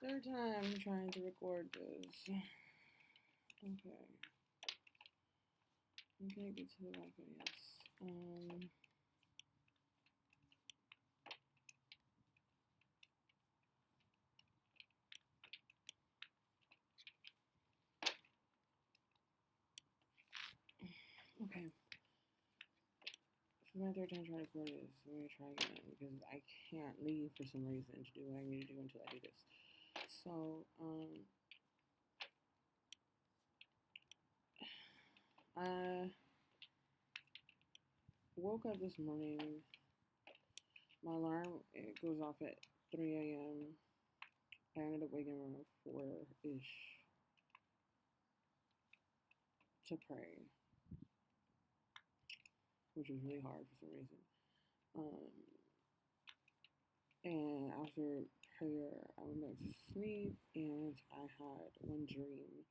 Third time trying to record this. Okay. Okay, get to the Wi-Fi, yes. Okay. This is my third time trying to record this. So I'm gonna try again because I can't leave for some reason to do what I need to do until I do this. So, I woke up this morning. My alarm it goes off at 3 a.m. I ended up waking up around 4-ish to pray, which was really hard for some reason. Um, and after prayer, I went back to sleep, and I had one dream,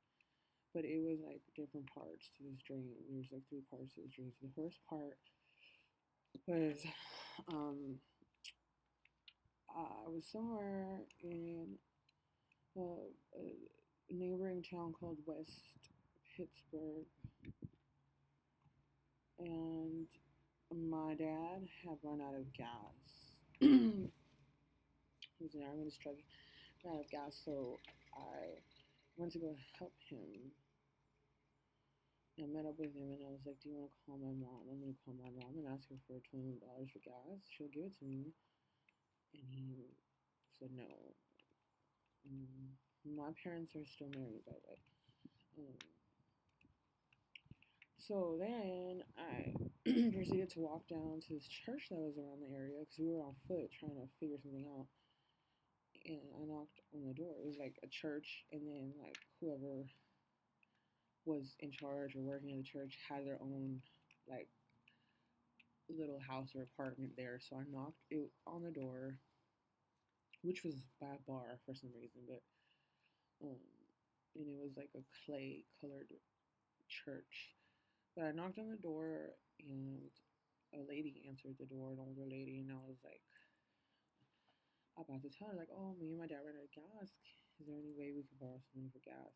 but it was like different parts to this dream. There's like three parts to this dream. So the first part was um, I was somewhere in a neighboring town called West Pittsburgh, and my dad had run out of gas. He was in I'm gonna ran out of gas, so I went to go help him. I met up with him and I was like, "Do you want to call my mom? I'm gonna call my mom and ask her for $20 for gas. She'll give it to me." And he said no. My parents are still married, by the way. Um, so then I proceeded to walk down to this church that was around the area because we were on foot trying to figure something out. And I knocked on the door. It was like a church, and then like whoever was in charge or working in the church had their own like little house or apartment there. So I knocked it on the door, which was by a bar for some reason, but um, and it was like a clay colored church. But I knocked on the door and a lady answered the door, an older lady, and I was like about to tell her like, "Oh, me and my dad ran out of gas. Is there any way we could borrow some money for gas?"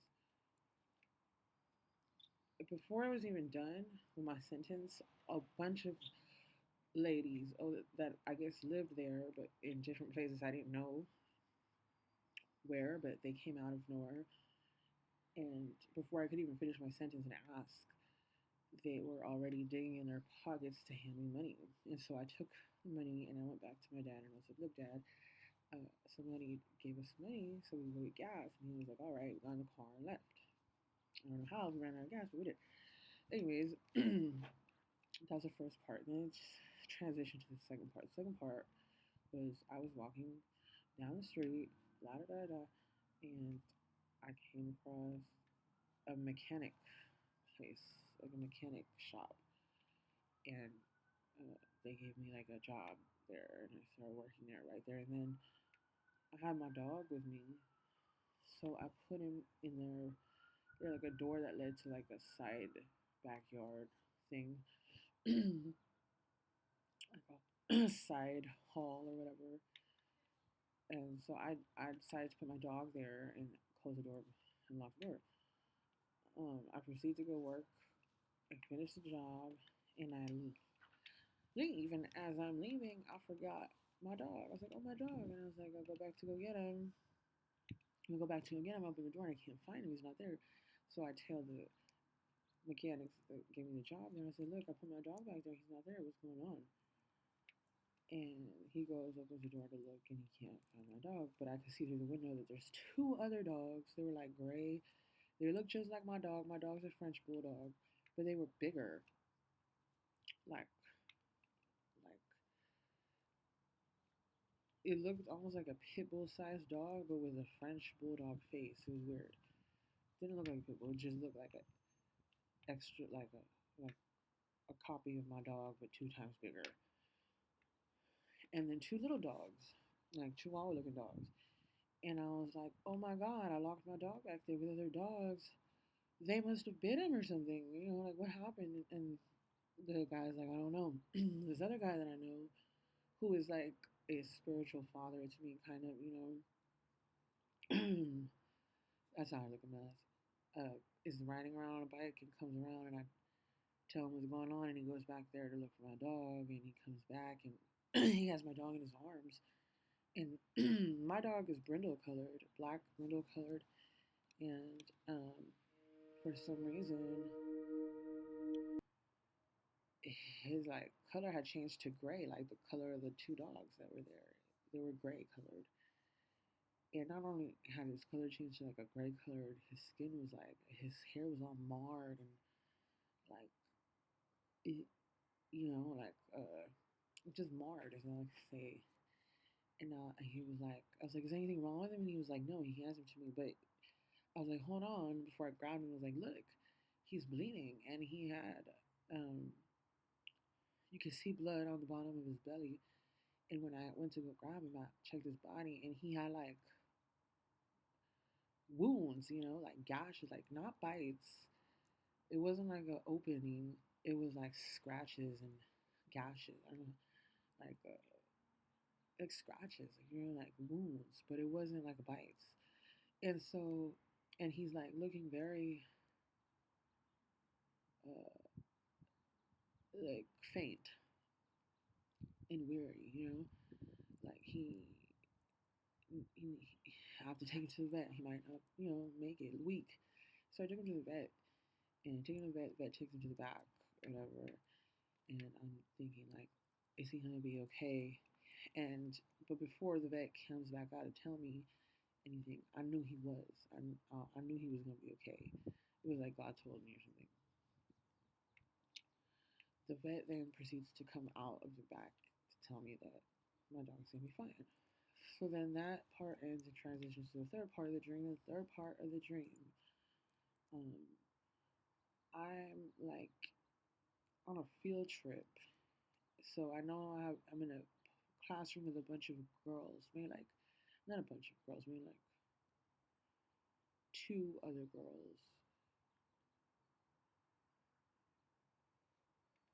Before I was even done with my sentence, a bunch of ladies that I guess lived there, but in different places I didn't know where, but they came out of nowhere. And before I could even finish my sentence and ask, they were already digging in their pockets to hand me money. And so I took the money and I went back to my dad and I said, "Look, Dad, somebody gave us money so we could go get gas." And he was like, "All right," we got in the car and left. I don't know how we ran out of gas, but we did. Anyways, that was the first part. Then it's transitioned to the second part. The second part was I was walking down the street, la da da da, and I came across a mechanic place, like a mechanic shop, and they gave me like a job there, and I started working there right there. And then I had my dog with me, so I put him in there. There's like a door that led to like a side backyard thing, like a side hall or whatever. And so I decided to put my dog there and close the door and lock the door. I proceed to go work. I finish the job and I leave. And as I'm leaving, I forgot my dog. I was like, "Oh, my dog!" And I was like, "I'll go back to go get him." I go back to him again. I'm open the door and I can't find him. He's not there. So I tell the mechanics that gave me the job there. I said, "Look, I put my dog back there. He's not there. What's going on?" And he goes, opens the door to look, and he can't find my dog. But I can see through the window that there's two other dogs. They were like gray. They look just like my dog. My dog's a French bulldog, but they were bigger, like like it looked almost like a pit bull sized dog, but with a French bulldog face. It was weird. Didn't look like a pit bull. It just looked like a extra, like a copy of my dog, but 2 times bigger. And then two little dogs, like Chihuahua looking dogs. And I was like, "Oh my god! I locked my dog back there with other dogs. They must have bit him or something. You know, like what happened?" And the guy's like, "I don't know." This other guy that I know, who is like a spiritual father to me, kind of, That's how I look a mess. Is riding around on a bike and comes around and I tell him what's going on and he goes back there to look for my dog and he comes back and he has my dog in his arms and my dog is brindle colored, black brindle colored, and for some reason his like color had changed to gray, like the color of the two dogs that were there. They were gray colored. And not only had his color changed to like a gray colored, his skin was like his hair was all marred and like it, like just marred, as I like to say. And he was like, I was like, is anything wrong with him? And he was like, no. He hands him to me, but I was like, hold on. Before I grabbed him, I was like, look, he's bleeding, and he had you could see blood on the bottom of his belly. And when I went to go grab him, I checked his body, and he had like wounds, like gashes, like not bites. It wasn't like an opening. It was like scratches and gashes. I don't know, like scratches, like wounds, but it wasn't like bites. And so, and he's like looking very uh, like faint and weary, like he I have to take him to the vet. He might not, make it weak. So I took him to the vet, and taking him to the vet takes him to the back, or whatever. And I'm thinking like, is he gonna be okay? And but before the vet comes back out to tell me anything, I knew he was. I knew he was gonna be okay. It was like God told me or something. The vet then proceeds to come out of the back to tell me that my dog's gonna be fine. So then that part ends and transitions to the third part of the dream. The third part of the dream, um, I'm like on a field trip. So I know I'm in a classroom with a bunch of girls, maybe like not a bunch of girls, maybe like two other girls.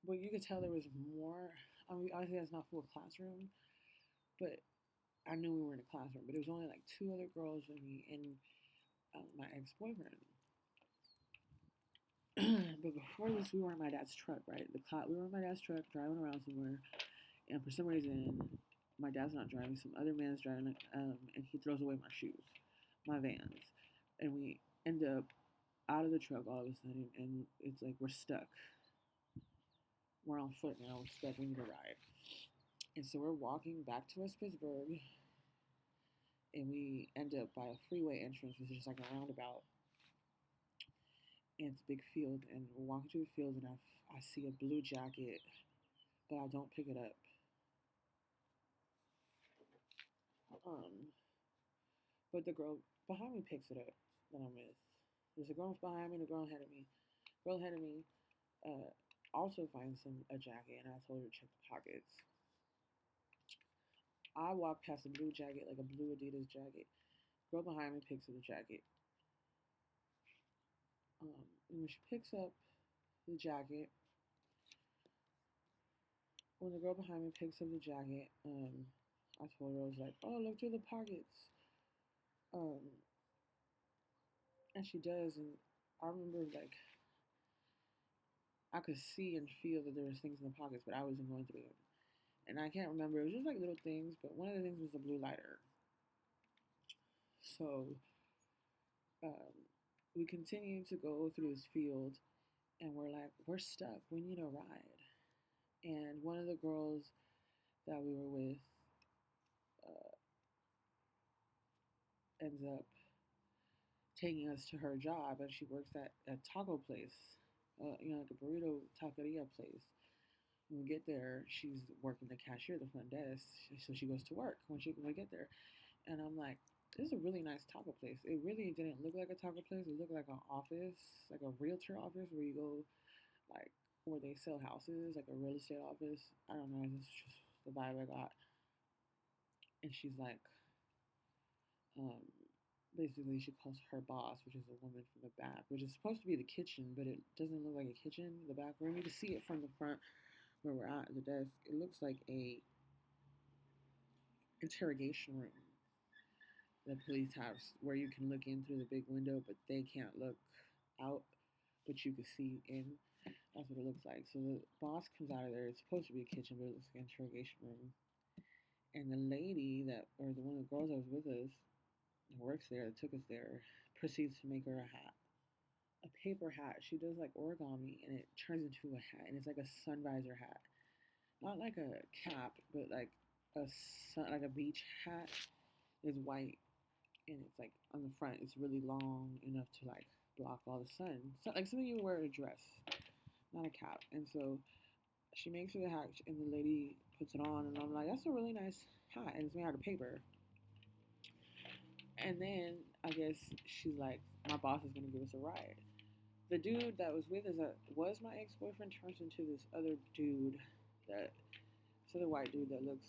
But you could tell there was more. I mean, obviously that's not full classroom, but I knew we were in a classroom. But it was only like two other girls and me and my ex boyfriend. But before this, we were in my dad's truck, right? We were in my dad's truck driving around somewhere, and for some reason, my dad's not driving. Some other man's driving, and he throws away my shoes, my Vans, and we end up out of the truck all of a sudden, and it's like we're stuck. We're on foot now. We're stuck. We need a ride, and so we're walking back to West Pittsburgh, and we end up by a freeway entrance, which is just like a roundabout, and it's a big field, and we're walking through the field, and I see a blue jacket, but I don't pick it up. Um, but the girl behind me picks it up that I'm with. There's a girl behind me and a girl ahead of me. Girl ahead of me uh, also finds a jacket, and I told her to check the pockets. I walk past a blue jacket, like a blue Adidas jacket. Girl behind me picks up the jacket. And when she picks up the jacket, when the girl behind me picks up the jacket, I told her, I was like, oh, look through the pockets. Um, and she does, and I remember like I could see and feel that there was things in the pockets, but I wasn't going through them. And I can't remember. It was just like little things, but one of the things was a blue lighter. So um, we continue to go through this field, and we're like, we're stuck. We need a ride. And one of the girls that we were with uh, ends up taking us to her job, and she works at a taco place, like a burrito taqueria place. When we get there, she's working the cashier at the front desk, so she goes to work when we get there. And I'm like, this is a really nice taco place. It really didn't look like a taco place. It looked like an office, like a realtor office where you go, like where they sell houses, like a real estate office. I don't know. It's just the vibe I got. And she's like, um, basically, she calls her boss, which is a woman from the back, which is supposed to be the kitchen, but it doesn't look like a kitchen. The back room, you can see it from the front where we're at the desk. It looks like a interrogation room. the police have where you can look in through the big window, but they can't look out, but you can see in. That's what it looks like. So the boss comes out of there. It's supposed to be a kitchen, but it looks like an interrogation room. And the lady that, or the one of the girls that was with us, that works there, that took us there, proceeds to make her a hat, a paper hat. She does like origami, and it turns into a hat, and it's like a sun visor hat, not like a cap, but like a sun, like a beach hat. Is white, and it's like on the front. It's really long enough to like block all the sun, so, like something you wear in a dress, not a cap. And so she makes her the hat, and the lady puts it on, and I'm like, that's a really nice hat, and it's made out of paper. And then I guess she's like, my boss is gonna give us a ride. The dude that was with us, that was my ex boyfriend, turns into this other dude, that this other white dude that looks,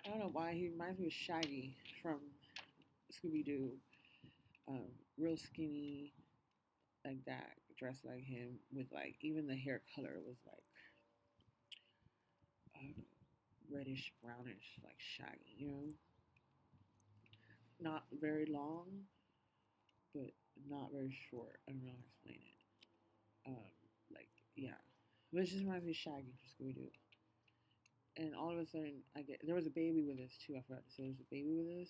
I don't know why, he reminds me of Shaggy from Scooby Doo. Real skinny, like that, dressed like him, with like even the hair color was like reddish brownish, like shaggy, not very long, but not very short. I don't know how to explain it. Like, yeah, but it just reminds me of Shaggy from Scooby Doo. And all of a sudden, there was a baby with us too. I forgot to say there was a baby with us,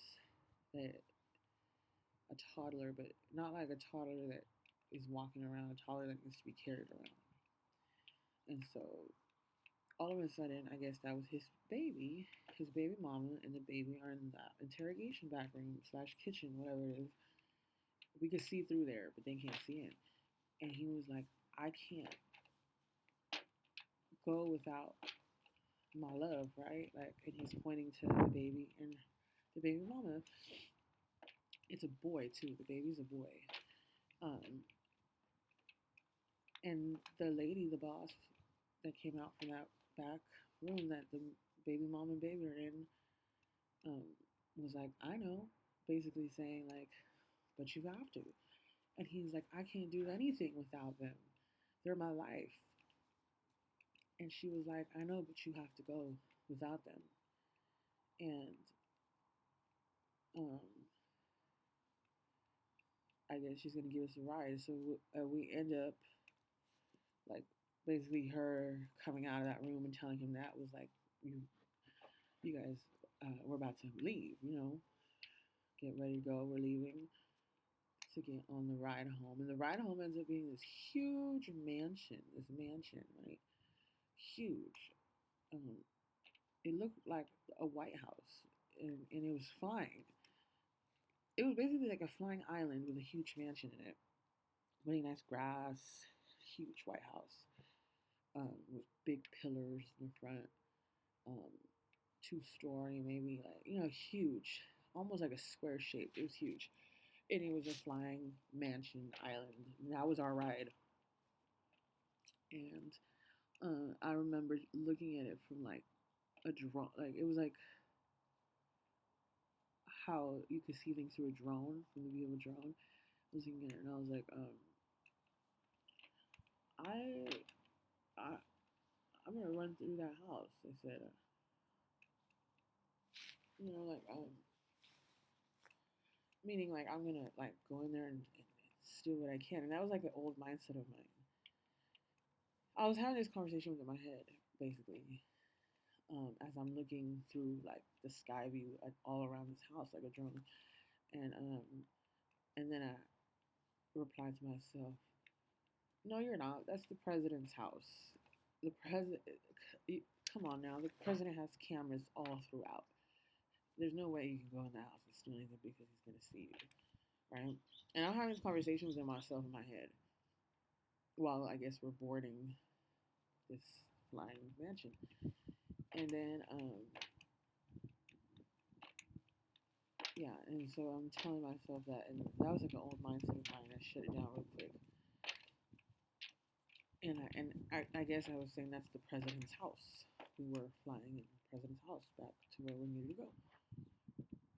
that a toddler, but not like a toddler that is walking around, a toddler that needs to be carried around. And so all of a sudden, I guess that was his baby mama, and the baby are in the interrogation back room slash kitchen, whatever it is. We could see through there, but they can't see in. And he was like, I can't go without my love, right? Like, and he's pointing to the baby and the baby mama. It's a boy too. The baby's a boy. Um, and the lady, the boss that came out from that back room that the baby mom and baby are in, um, was like, I know, basically saying like, but you have to. And he's like, I can't do anything without them. They're my life. And she was like, I know, but you have to go without them. And um, I guess she's gonna give us a ride. So we end up like basically her coming out of that room and telling him that was like, you guys, we're about to leave. Get ready to go. We're leaving to get on the ride home. And the ride home ends up being this huge mansion, right? Huge. Um, it looked like a White House, and it was flying. It was basically like a flying island with a huge mansion in it. Really nice grass, huge White House, with big pillars in the front, um, two-story, maybe, like, huge, almost like a square shape. It was huge. And it was a flying mansion island. And that was our ride. And I remember looking at it from like a drone. Like, it was like how you could see things through a drone, from the view of a drone. I was looking at it and I was like, I, I, I'm gonna run through that house. I said, like, meaning like I'm gonna like go in there and steal what I can. And that was like an old mindset of mine. I was having this conversation within my head, basically, as I'm looking through like the sky view all around this house, like a drone, and then I replied to myself, "No, you're not. That's the president's house. The president. Come on now. The president has cameras all throughout. There's no way you can go in the house and steal anything because he's gonna see you, right?" And I'm having this conversation with myself in my head while I guess we're boarding this flying mansion, and then yeah, and so I'm telling myself that, and that was like an old mindset of mine. I shut it down real quick. And I guess I was saying that's the president's house. We were flying in the president's house back to where we needed to go.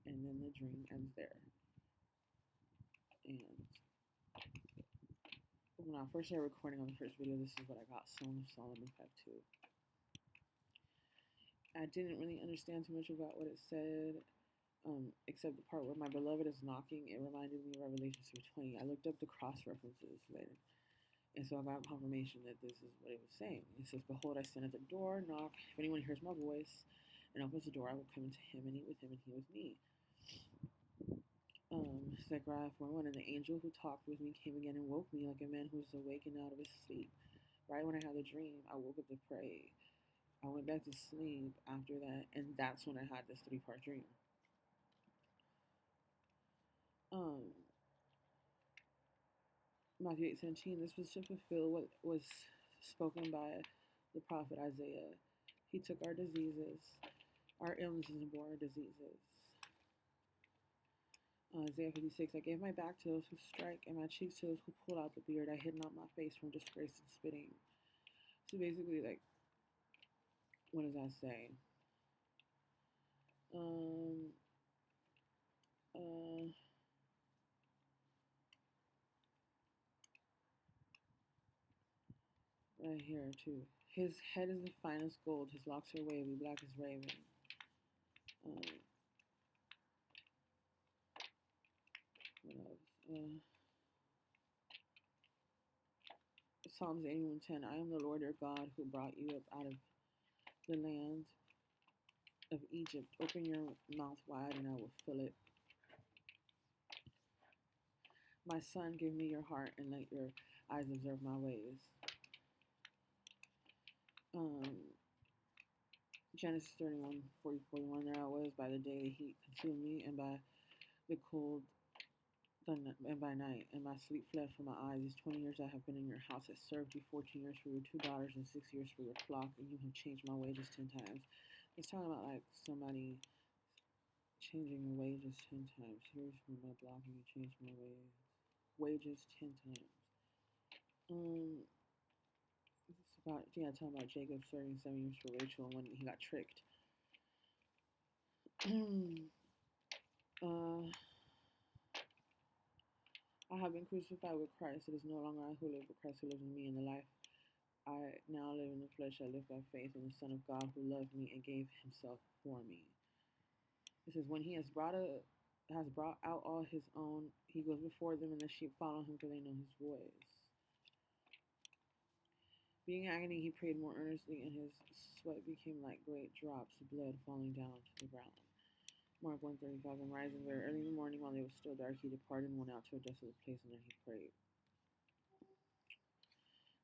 And then the dream ends there. And when I first started recording on the first video, this is what I got: Song of Solomon 5:2. I didn't really understand too much about what it said. Except the part where my beloved is knocking, it reminded me of Revelation 3:20. I looked up the cross references later, and so I got confirmation that this is what it was saying. It says, "Behold, I stand at the door, knock. If anyone hears my voice and opens the door, I will come into him and eat with him and he with me." Zechariah 4:1, and the angel who talked with me came again and woke me like a man who is awakened out of his sleep. Right when I had the dream, I woke up to pray. I went back to sleep after that, and that's when I had this three-part dream. Um, Matthew 8:17, this was to fulfill what was spoken by the prophet Isaiah. He took our diseases, our illnesses, and bore our diseases. Isaiah 56, I gave my back to those who strike and my cheeks to those who pull out the beard. I hid not my face from disgrace and spitting. So basically, like, what does that say? Um, uh, right here, too. His head is the finest gold. His locks are wavy, black as raven. Um, what else? Psalms 81:10. I am the Lord your God who brought you up out of the land of Egypt. Open your mouth wide and I will fill it. My son, give me your heart and let your eyes observe my ways. Um, Genesis 31:40-41. There I was by the day the heat consumed me, and by the cold and by night, and my sleep fled from my eyes. These 20 years I have been in your house. I served you 14 years for your 2 daughters and 6 years for your flock, and you have changed my wages 10 times. It's talking about like somebody changing your wages 10 times. Here's for my block, and you changed my wages 10 times. It's about, yeah, talking about Jacob serving 7 years for Rachel when he got tricked. uh, I have been crucified with Christ. It is no longer I who live, but Christ who lives in me. In the life I now live in the flesh, I live by faith in the Son of God who loved me and gave himself for me. It says, when he has brought out all his own, he goes before them, and the sheep follow him, for they know his voice. Being in agony, he prayed more earnestly, and his sweat became like great drops of blood falling down to the ground. Mark 1:35, and rising very early in the morning while it was still dark, he departed and went out to a desolate place, and there he prayed.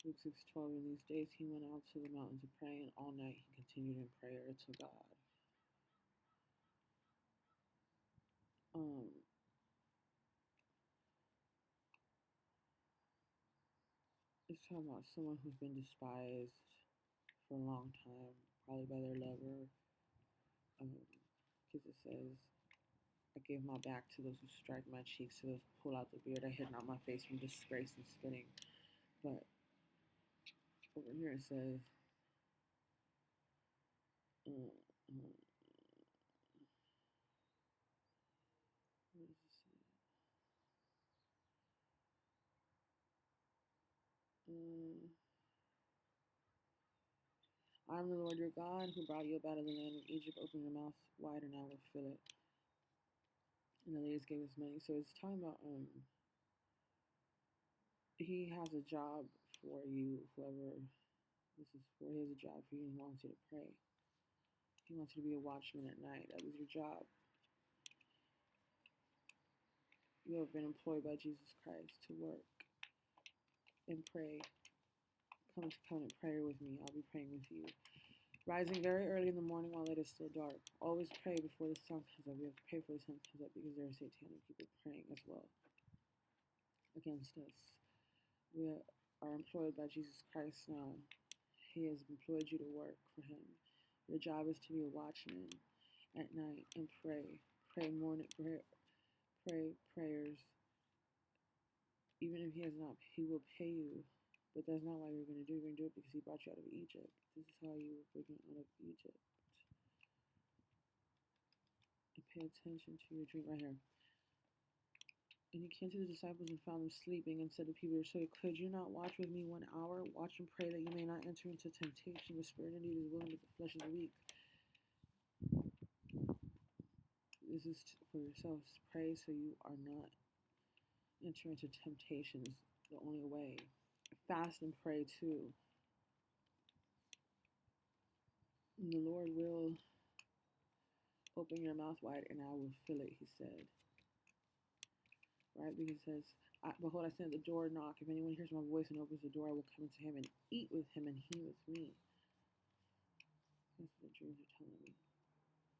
Luke 6:12, in these days he went out to the mountain to pray, and all night he continued in prayer to God. Um, it's talking about someone who's been despised for a long time, probably by their lover, because it says, I gave my back to those who strike my cheeks, to those who pull out the beard. I hid not my face from disgrace and spitting. But over here it says, uh, uh, what does it say? I am the Lord your God who brought you up out of the land of Egypt. Open your mouth wide and I will fill it. And the ladies gave us money. So it's talking about he has a job for you, whoever this is for. He has a job for you and he wants you to pray. He wants you to be a watchman at night. That is your job. You have been employed by Jesus Christ to work and pray. Come to covenant prayer with me. I'll be praying with you. Rising very early in the morning while it is still dark. Always pray before the sun comes up. We have to pray before the sun comes up because there are satanic people praying as well against us. We are employed by Jesus Christ now. He has employed you to work for him. Your job is to be a watchman at night and pray. Pray morning pray prayers. Even if he has not, he will pay you. But that's not why you're going to do it. You're going to do it because he brought you out of Egypt. This is how you were brought out of Egypt. And pay attention to your dream right here. And he came to the disciples and found them sleeping and said to Peter, so could you not watch with me 1 hour? Watch and pray that you may not enter into temptation. The spirit indeed is willing, but the flesh is weak. This is for yourselves. Pray so you are not enter into temptations. The only way. Fast and pray too. And the Lord will open your mouth wide and I will fill it, he said. Right? Because it says, behold, I stand at the door and knock. If anyone hears my voice and opens the door, I will come into him and eat with him and he with me. That's what the dreams are telling me.